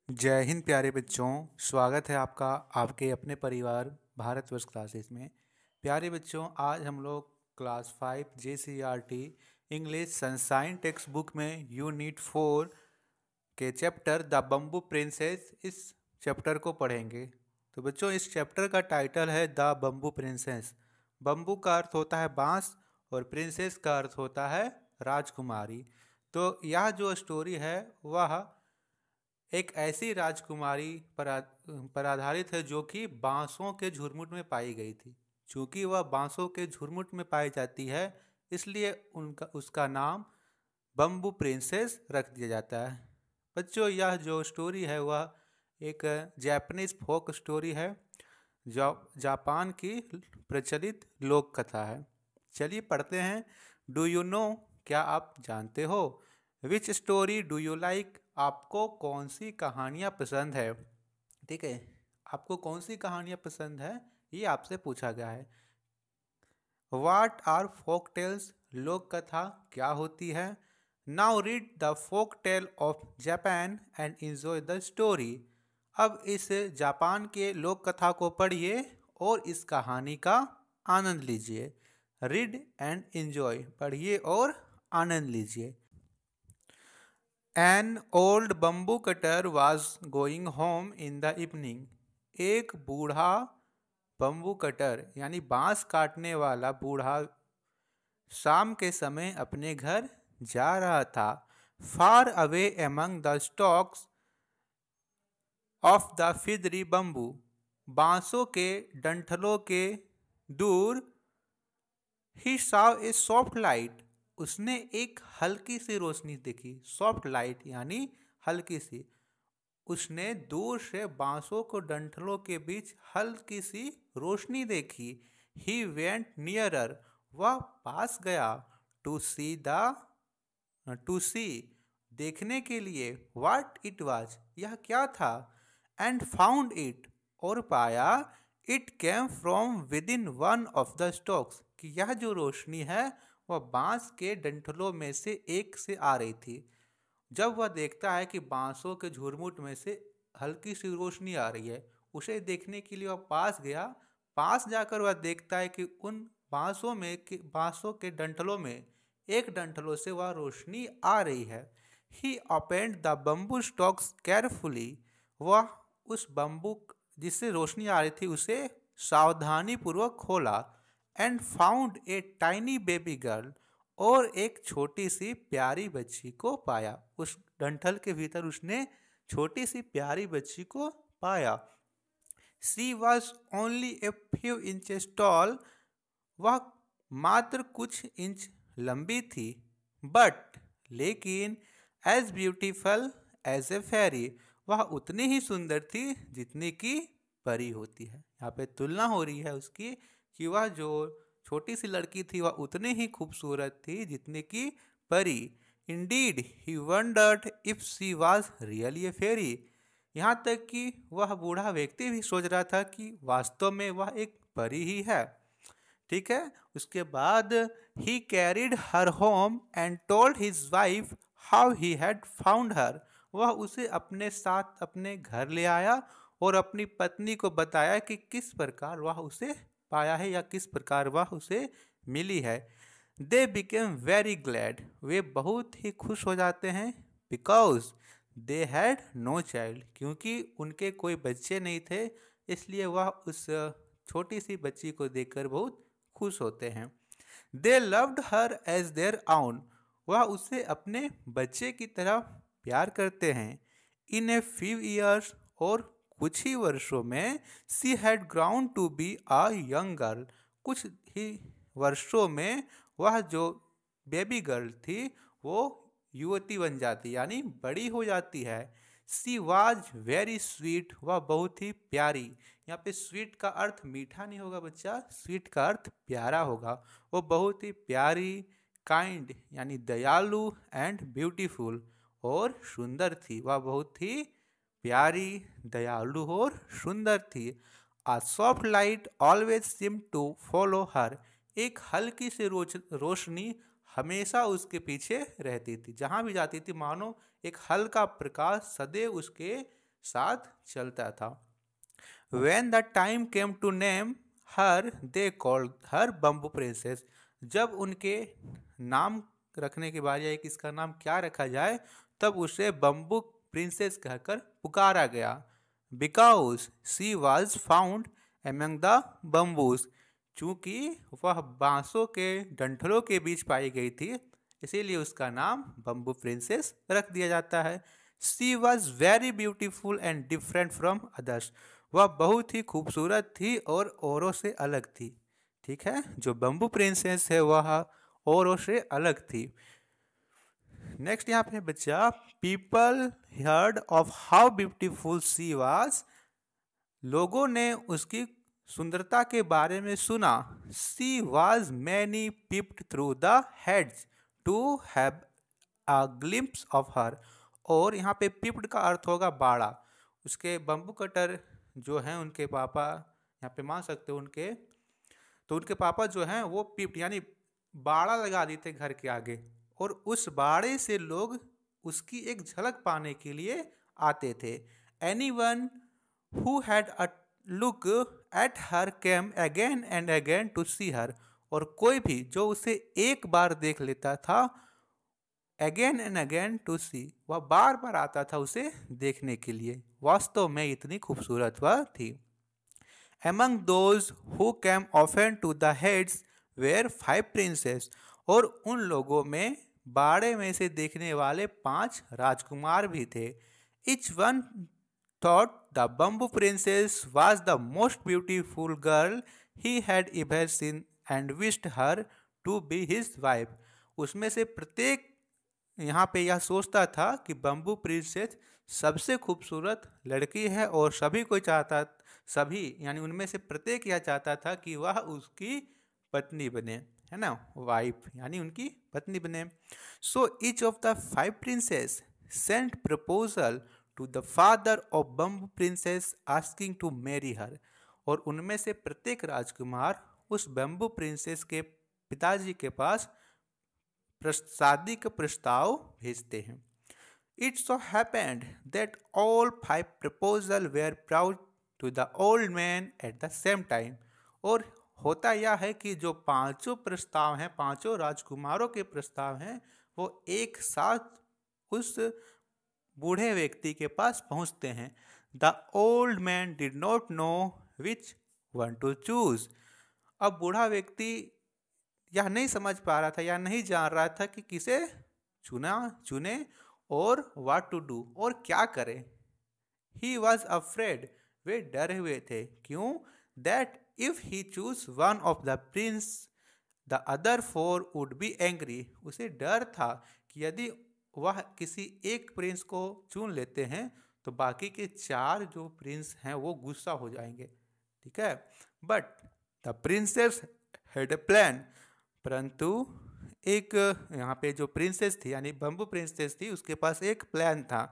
जय हिंद प्यारे बच्चों। स्वागत है आपका आपके अपने परिवार भारतवर्ष क्लासेस में। प्यारे बच्चों, आज हम लोग class 5 JCERT English sunshine text book में यूनिट 4 के चैप्टर द बम्बू प्रिंसेस इस चैप्टर को पढ़ेंगे। तो बच्चों, इस चैप्टर का टाइटल है द बम्बू प्रिंसेस। बम्बू का अर्थ होता है बांस और प्रिंसेस का अर्थ होता है राजकुमारी। तो यह जो स्टोरी है वह एक ऐसी राजकुमारी पर आधारित है जो कि बांसों के झुरमुट में पाई गई थी। चूंकि वह बांसों के झुरमुट में पाई जाती है, इसलिए उसका नाम बम्बू प्रिंसेस रख दिया जाता है। बच्चों, यह जो स्टोरी है वह एक जापानीज फोक स्टोरी है जो जापान की प्रचलित लोक कथा है। चलिए पढ़ते हैं। डू यू नो, क्या आप जानते हो? विच स्टोरी डू यू लाइक, आपको कौन सी कहानियाँ पसंद है? ठीक है, आपको कौन सी कहानियाँ पसंद है, ये आपसे पूछा गया है। वाट आर फोक टेल्स, लोक कथा क्या होती है? Now read the folk tale of Japan and enjoy the story. अब इस जापान के लोक कथा को पढ़िए और इस कहानी का आनंद लीजिए। रीड एंड एंजॉय, पढ़िए और आनंद लीजिए। An old bamboo cutter was going home in the evening. एक बूढ़ा बम्बू कटर यानी बांस काटने वाला बूढ़ा शाम के समय अपने घर जा रहा था। Far away among the stalks of the feathery bamboo, बांसों के डंठलों के दूर। He saw a soft light, उसने एक हल्की सी रोशनी देखी। सॉफ्ट लाइट यानी हल्की सी। उसने दूर से बांसों को डंठलों के बीच हल्की सी रोशनी देखी। ही वेंट नियरर, वह पास गया। टू सी, देखने के लिए। व्हाट इट वाज, यह क्या था? एंड फाउंड इट, और पाया। It came from with in one of the stocks, कि यह जो रोशनी है वह बांस के डंठलों में से एक से आ रही थी। जब वह देखता है कि बांसों के झुरमुट में से हल्की सी रोशनी आ रही है, उसे देखने के लिए वह पास गया। पास जाकर वह देखता है कि उन बांसों के डंठलों में एक डंठलों से वह रोशनी आ रही है। He opened the bamboo stalks carefully, वह उस बम्बू जिससे रोशनी आ रही थी उसे सावधानी पूर्वक खोला। And found a tiny baby girl, और एक छोटी सी प्यारी बच्ची को पाया। उस डंठल के भीतर उसने छोटी सी प्यारी बच्ची को पाया। She was only a few inches tall, वह मात्र कुछ इंच लंबी थी। बट, लेकिन, as beautiful as a fairy, वह उतनी ही सुंदर थी जितनी की परी होती है। यहाँ पे तुलना हो रही है उसकी कि वह जो छोटी सी लड़की थी वह उतनी ही खूबसूरत थी जितनी की परी। Indeed he wondered if she was really a fairy, यहाँ तक कि वह बूढ़ा व्यक्ति भी सोच रहा था कि वास्तव में वह एक परी ही है। ठीक है, उसके बाद ही carried her home and told his wife how he had found her, वह उसे अपने साथ अपने घर ले आया और अपनी पत्नी को बताया कि किस प्रकार वह उसे पाया है या किस प्रकार वह उसे मिली है। दे बिकेम वेरी ग्लैड, वे बहुत ही खुश हो जाते हैं। Because they had no child, क्योंकि उनके कोई बच्चे नहीं थे, इसलिए वह उस छोटी सी बच्ची को देखकर बहुत खुश होते हैं। They loved her as their own, वह उसे अपने बच्चे की तरह प्यार करते हैं। इन ए फ्यू ईयर्स, और कुछ ही वर्षों में, she had grown to be a young girl, कुछ ही वर्षों में वह जो बेबी गर्ल थी वो युवती बन जाती यानी बड़ी हो जाती है। सी वाज वेरी स्वीट, वह बहुत ही प्यारी। यहाँ पे स्वीट का अर्थ मीठा नहीं होगा बच्चा, स्वीट का अर्थ प्यारा होगा। वो बहुत ही प्यारी, काइंड यानी दयालु, एंड ब्यूटीफुल, और सुंदर थी। वह बहुत ही प्यारी, दयालु और सुंदर थी। A soft light always seem to follow her, एक हल्की सी रोशनी हमेशा उसके पीछे रहती थी। जहाँ भी जाती थी मानो एक हल्का प्रकाश सदैव उसके साथ चलता था। When the time came to name her, they called her bamboo princess. जब उनके नाम रखने की बारी आई कि इसका नाम क्या रखा जाए, तब उसे बम्बू प्रिंसेस कहकर पुकारा गया। Because she was found among the bamboos, चूंकि वह बांसों के डंठलों के बीच पाई गई थी, इसीलिए उसका नाम बम्बू प्रिंसेस रख दिया जाता है। She was very beautiful and different from others, वह बहुत ही खूबसूरत थी और औरों से अलग थी। ठीक है, जो बम्बू प्रिंसेस है वह औरों से अलग थी। नेक्स्ट यहाँ पे बच्चा, people heard of how beautiful she was, लोगों ने उसकी सुंदरता के बारे में सुना। She was many peeped through the hedges to have a glimpse of her, और यहाँ पे पिप्ड का अर्थ होगा बाड़ा। उसके बम्बू कटर जो हैं उनके पापा, यहाँ पे मान सकते हो उनके, तो उनके पापा जो हैं वो पिप्ड यानी बाड़ा लगा दी थे घर के आगे, और उस बाड़े से लोग उसकी एक झलक पाने के लिए आते थे। Anyone who had a look at her came again and again to see her, और कोई भी जो उसे एक बार देख लेता था, अगेन एंड अगेन टू सी, वह बार बार आता था उसे देखने के लिए, वास्तव में इतनी खूबसूरत वह थी। Among those who came often to the heads were 5 princes, और उन लोगों में बाड़े में से देखने वाले 5 राजकुमार भी थे। Each one thought the bamboo princess was the most beautiful girl he had ever seen and wished her to be his wife. उसमें से प्रत्येक यहाँ पे यह सोचता था कि बम्बू प्रिंसेस सबसे खूबसूरत लड़की है, और सभी यानी उनमें से प्रत्येक यह चाहता था कि वह उसकी पत्नी बने, है ना, वाइफ यानी उनकी पत्नी बने। So each of the 5 princes sent proposal to the father of bamboo princess asking to marry her, और उनमें से प्रत्येक राजकुमार उस बम्बू प्रिंसेस के पिताजी के पास शादी का प्रस्ताव भेजते हैं। It so happened that all 5 proposals were brought to the old man at the same time, और होता यह है कि जो 5 प्रस्ताव हैं, 5 राजकुमारों के प्रस्ताव हैं, वो एक साथ उस बूढ़े व्यक्ति के पास पहुंचते हैं। The old man did not know which one to choose, अब बूढ़ा व्यक्ति यह नहीं समझ पा रहा था या नहीं जान रहा था कि किसे चुने और what to do, और क्या करें। He was afraid, वे डरे हुए थे। क्यों? That if he choose one of the prince, the other 4 would be angry, उसे डर था कि यदि वह किसी एक प्रिंस को चुन लेते हैं तो बाकी के 4 जो प्रिंस हैं वो गुस्सा हो जाएंगे। ठीक है, but the princess had a plan, परंतु एक यहाँ पे जो प्रिंसेस थी यानी बम्बू प्रिंसेस थी, उसके पास एक प्लान था।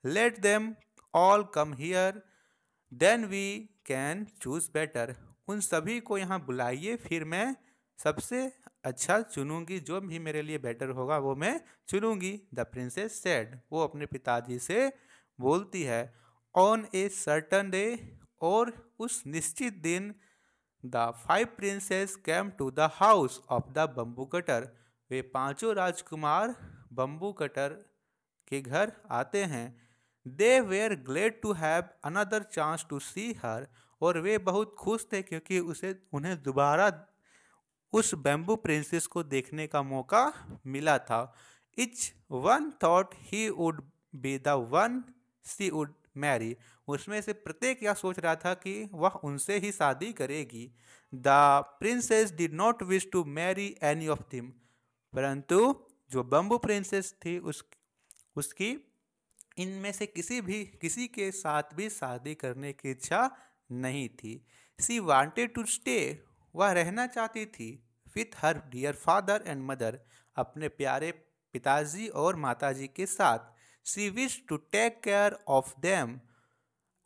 Let them all come here then we can choose better, उन सभी को यहाँ बुलाइए, फिर मैं सबसे अच्छा चुनूंगी, जो भी मेरे लिए बेटर होगा वो मैं चुनूंगी। द प्रिंसेस सेड, वो अपने पिताजी से बोलती है। ऑन ए सर्टन डे, और उस निश्चित दिन, the 5 princes came to the house of the bamboo cutter, वे 5 राजकुमार बम्बू कटर के घर आते हैं। They were glad to have another chance to see her, और वे बहुत खुश थे क्योंकि उन्हें दोबारा उस बैम्बू प्रिंसेस को देखने का मौका मिला था। Each one thought he would be the one she would marry, उसमें से प्रत्येक यह सोच रहा था कि वह उनसे ही शादी करेगी। The princess did not wish to marry any of them, परंतु जो बम्बू प्रिंसेस थी उसकी इनमें से किसी के साथ भी शादी करने की इच्छा नहीं थी। शी वांटेड टू स्टे, वह रहना चाहती थी। With her dear father and mother, अपने प्यारे पिताजी और माताजी के साथ। She wish to take care of them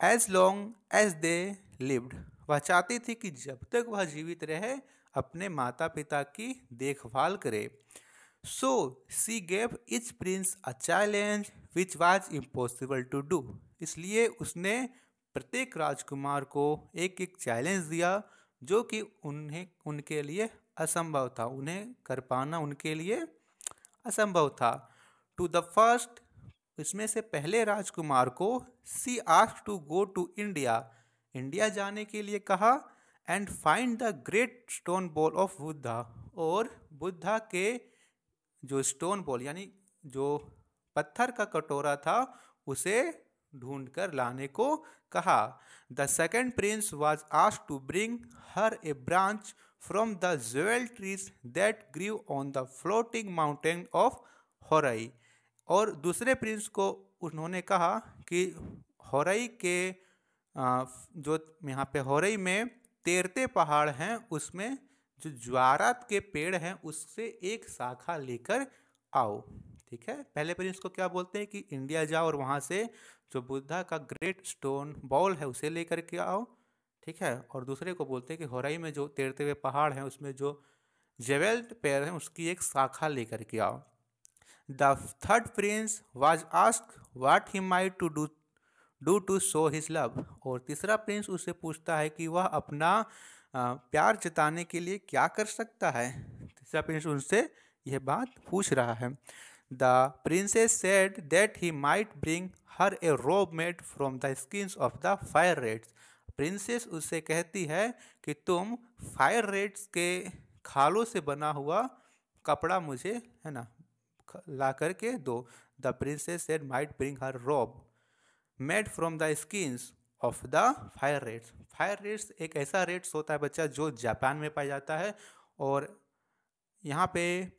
as long as they lived, वह चाहती थी कि जब तक वह जीवित रहे अपने माता पिता की देखभाल करे। So she gave each prince a challenge which was impossible to do. इसलिए उसने प्रत्येक राजकुमार को एक एक चैलेंज दिया जो कि उन्हें उनके लिए असंभव था, उन्हें कर पाना उनके लिए असंभव था। टू द फर्स्ट, इसमें से पहले राजकुमार को she asked to go to India, India जाने के लिए कहा, and find the great stone bowl of Buddha, और बुद्धा के जो स्टोन बॉल यानी जो पत्थर का कटोरा था उसे ढूंढकर लाने को कहा। The second prince was asked to bring her a branch from the jewel trees that grew on the floating mountain of Horai, और दूसरे प्रिंस को उन्होंने कहा कि होरई के जो यहाँ पे होरई में तैरते पहाड़ हैं उसमें जो ज्वारात के पेड़ हैं उससे एक शाखा लेकर आओ। ठीक है, पहले प्रिंस को क्या बोलते हैं कि इंडिया जाओ और वहाँ से जो बुद्धा का ग्रेट स्टोन बॉल है उसे लेकर के आओ। ठीक है, और दूसरे को बोलते हैं कि होरई में जो तैरते हुए पहाड़ हैं उसमें जो जेवेल्ड पेड़ हैं उसकी एक शाखा लेकर के आओ। The third prince was asked what he might to do to show his love, और तीसरा प्रिंस उससे पूछता है कि वह अपना प्यार जताने के लिए क्या कर सकता है। तीसरा प्रिंस उनसे यह बात पूछ रहा है। The princess said that he might bring her a robe made from the skins of the fire rats, princess उससे कहती है कि तुम फायर रेड्स के खालों से बना हुआ कपड़ा मुझे है ना ला करके दो। The princess said might bring her robe made from the skins of the fire rats. Fire rats एक ऐसा रेड्स होता है बच्चा जो जापान में पाया जाता है, और यहाँ पे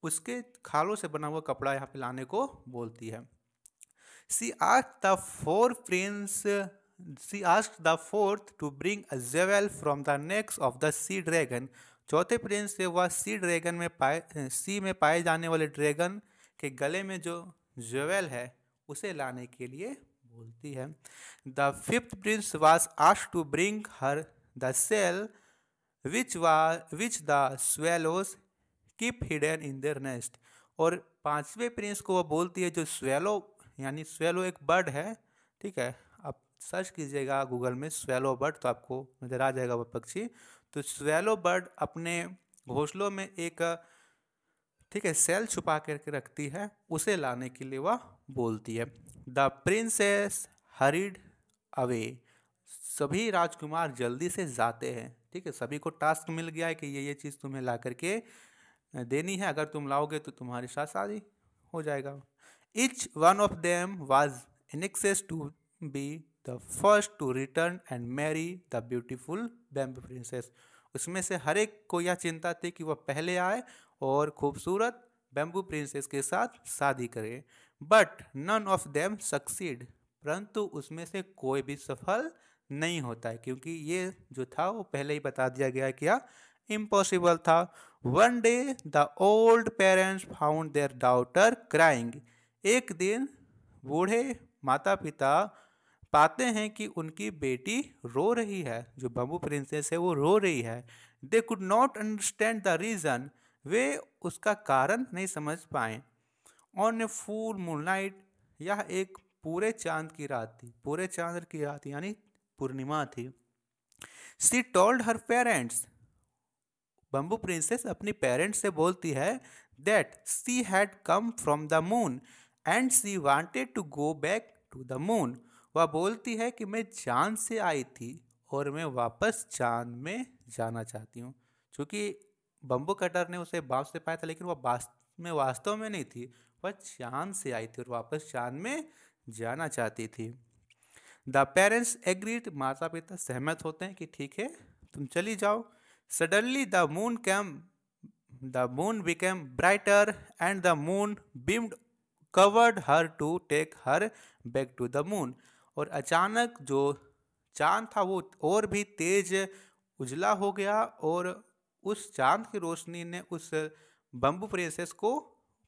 उसके खालों से बना हुआ कपड़ा यहाँ पे लाने को बोलती है। She asked the fourth to bring a jewel from the necks of the sea dragon, चौथे प्रिंस से वह सी ड्रैगन में पाए जाने वाले ड्रैगन के गले में जो ज्वेल है उसे लाने के लिए बोलती है। The fifth prince was asked to bring her the shell which the swallows keep hidden in their nest, और पांचवें प्रिंस को वह बोलती है जो स्वेलो यानी स्वेलो एक बर्ड है। ठीक है, आप सर्च कीजिएगा गूगल में स्वेलो बर्ड तो आपको नजर आ जाएगा वह पक्षी। तो स्वेलो बर्ड अपने घोंसलों में एक ठीक है सेल छुपा करके रखती है, उसे लाने के लिए वह बोलती है। द प्रिंसेस हरीड अवे, सभी राजकुमार जल्दी से जाते हैं। ठीक है, सभी को टास्क मिल गया है कि ये चीज़ तुम्हें ला करके देनी है, अगर तुम लाओगे तो तुम्हारे साथ शादी हो जाएगा। Each one of them was anxious to be the first to return and marry the beautiful bamboo princess, उसमें से हर एक को यह चिंता थी कि वह पहले आए और खूबसूरत बैम्बू प्रिंसेस के साथ शादी करे। But none of them succeed, परंतु उसमें से कोई भी सफल नहीं होता है क्योंकि ये जो था वो पहले ही बता दिया गया क्या इम्पॉसिबल था। One day the old parents found there daughter crying, एक दिन बूढ़े माता पिता पाते हैं कि उनकी बेटी रो रही है, जो बम्बू प्रिंसेस है वो रो रही है। They could not understand the reason, वे उसका कारण नहीं समझ पाए। ऑन ए फुल मूनलाइट, यह एक पूरे चांद की रात थी, पूरे चांद की रात यानी पूर्णिमा थी। She told her parents, bamboo princess अपनी पेरेंट्स से बोलती है that she had come from the moon and she wanted to go back to the moon, वह बोलती है कि मैं चांद से आई थी और मैं वापस चांद में जाना चाहती हूँ। क्योंकि बम्बू कटर ने उसे बाँस से पाया था लेकिन वह वास्तव में नहीं थी, वह चांद से आई थी और वापस चांद में जाना चाहती थी। द पेरेंट्स एग्रीड, माता पिता सहमत होते हैं कि ठीक है तुम चली जाओ। Suddenly the moon became brighter and the moon beamed covered her to take her back to the moon, और अचानक जो चांद था वो और भी तेज उजला हो गया और उस चांद की रोशनी ने उस बम्बू प्रिंसेस को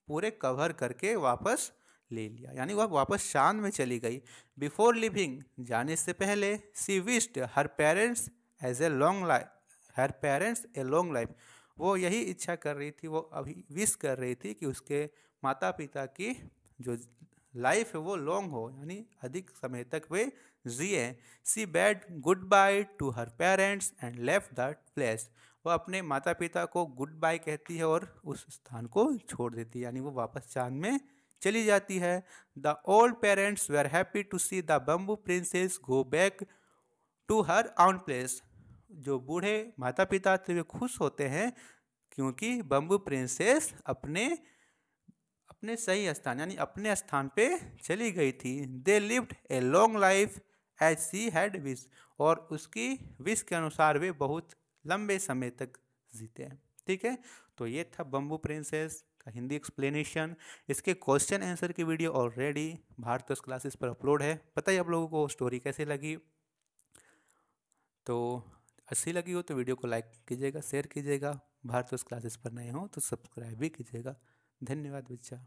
पूरे कवर करके वापस ले लिया, यानी वह वापस चांद में चली गई। बिफोर लिविंग, जाने से पहले, she wished her parents a long life, वो यही इच्छा कर रही थी, वो अभी विश कर रही थी कि उसके माता पिता की जो लाइफ है वो लॉन्ग हो, यानी अधिक समय तक वे जिए। She bade goodbye to her parents and left the place. वो अपने माता पिता को गुड बाय कहती है और उस स्थान को छोड़ देती है, यानी वो वापस चांद में चली जाती है। The old parents were happy to see the bamboo princess go back to her own place. जो बूढ़े माता पिता थे वे खुश होते हैं क्योंकि बम्बू प्रिंसेस अपने अपने सही स्थान यानी अपने स्थान पे चली गई थी। They lived a long life as she had wish. और उसकी विश के अनुसार वे बहुत लंबे समय तक जीते हैं। ठीक है, तो ये था बम्बू प्रिंसेस का हिंदी एक्सप्लेनेशन। इसके क्वेश्चन आंसर की वीडियो ऑलरेडी भारतोष क्लासेस पर अपलोड है। पता ही आप लोगों को स्टोरी कैसे लगी। तो अच्छी लगी हो तो वीडियो को लाइक कीजिएगा, शेयर कीजिएगा। भारतोष क्लासेस पर नए हो तो सब्सक्राइब भी कीजिएगा। धन्यवाद बच्चा।